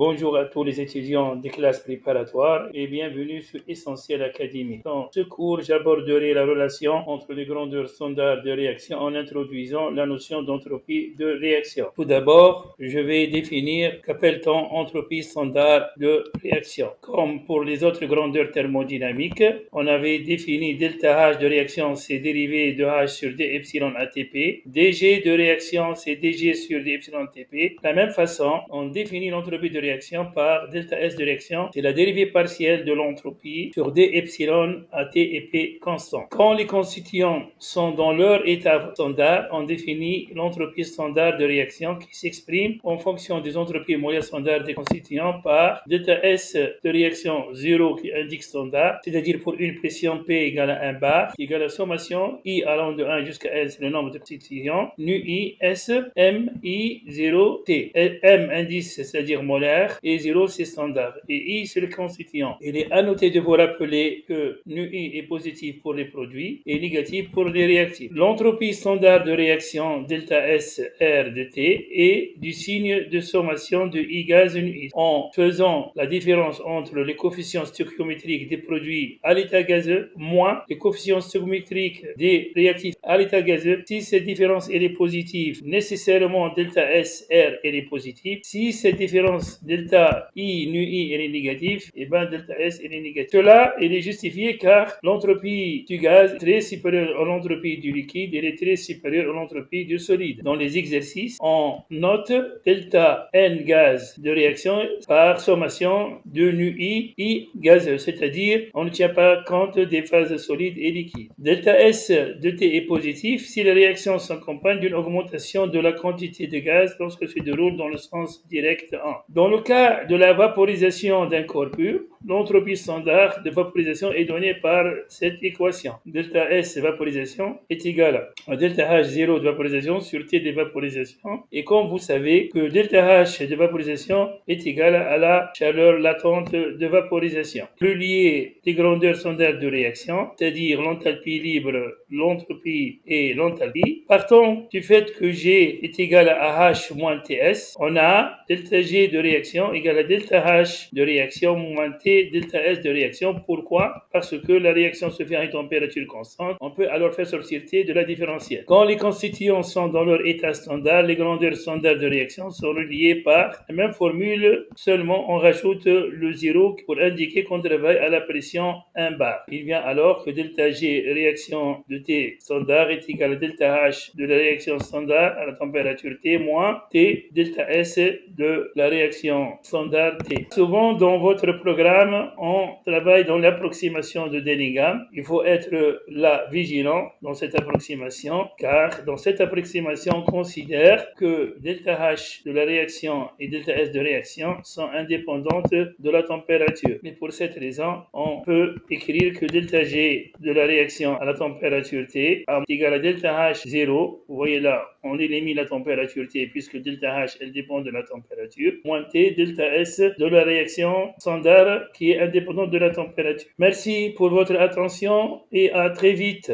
Bonjour à tous les étudiants des classes préparatoires et bienvenue sur Essentiel Académie. Dans ce cours, j'aborderai la relation entre les grandeurs standards de réaction en introduisant la notion d'entropie de réaction. Tout d'abord, je vais définir qu'appelle-t-on entropie standard de réaction. Comme pour les autres grandeurs thermodynamiques, on avait défini delta H de réaction, c'est dérivé de H sur d epsilon ATP, dg de réaction, c'est dg sur d epsilon ATP. De la même façon, on définit l'entropie de réaction par delta S de réaction, c'est la dérivée partielle de l'entropie sur d epsilon à t et p constant. Quand les constituants sont dans leur état standard, on définit l'entropie standard de réaction qui s'exprime en fonction des entropies moyennes standards des constituants par delta S de réaction 0 qui indique standard, c'est-à-dire pour une pression P égale à 1 bar, qui égale à la sommation I allant de 1 jusqu'à L, c'est le nombre de constituants, nu I S M I 0 T. M indice, c'est-à-dire molaire, et 0 c'est standard. Et I c'est le constituant. Il est à noter de vous rappeler que nu I est positif pour les produits et négatif pour les réactifs. L'entropie standard de réaction delta S R de T est du signe de sommation de I gaz nu I. En faisant la différence entre les coefficients stoichiométriques des produits à l'état gazeux moins les coefficients stoichiométriques des réactifs à l'état gazeux, si cette différence elle est positive, nécessairement delta S R elle est positive. Si cette différence delta I nu I elle est négative, et bien delta S elle est négative. Cela elle est justifié car l'entropie du gaz est très supérieure à l'entropie du liquide, elle est très supérieure à l'entropie du solide. Dans les exercices, on note delta N gaz de réaction par sommation de nu I gazeux, c'est-à-dire on ne tient pas compte des phases solides et liquides. Delta S de T est positif si la réaction s'accompagne d'une augmentation de la quantité de gaz lorsque se déroule dans le sens direct 1. Dans le cas de la vaporisation d'un corps pur, l'entropie standard de vaporisation est donnée par cette équation. Delta S vaporisation est égal à delta H0 de vaporisation sur T de vaporisation. Et comme vous savez que delta H de vaporisation est égal à la chaleur latente de vaporisation. Le lié des grandeurs standards de réaction, c'est-à-dire l'enthalpie libre, l'entropie et l'enthalpie. Partant du fait que G est égal à H moins TS, on a delta G de réaction égal à delta H de réaction moins T delta S de réaction. Pourquoi? Parce que la réaction se fait à une température constante. On peut alors faire sortir T de la différentielle. Quand les constituants sont dans leur état standard, les grandeurs standards de réaction sont reliées par la même formule, seulement on rajoute le 0 pour indiquer qu'on travaille à la pression 1 bar. Il vient alors que delta G réaction de T standard est égal à delta H de la réaction standard à la température T moins T delta S de la réaction standard T. Souvent dans votre programme, on travaille dans l'approximation de Dellingham. Il faut être là vigilant dans cette approximation car dans cette approximation, on considère que delta H de la réaction et delta S de réaction sont indépendantes de la température. Mais pour cette raison, on peut écrire que delta G de la réaction à la température T est égal à delta H0. Vous voyez là, on élimine la température T puisque delta H elle dépend de la température, moins T delta S de la réaction standard qui est indépendante de la température. Merci pour votre attention et à très vite.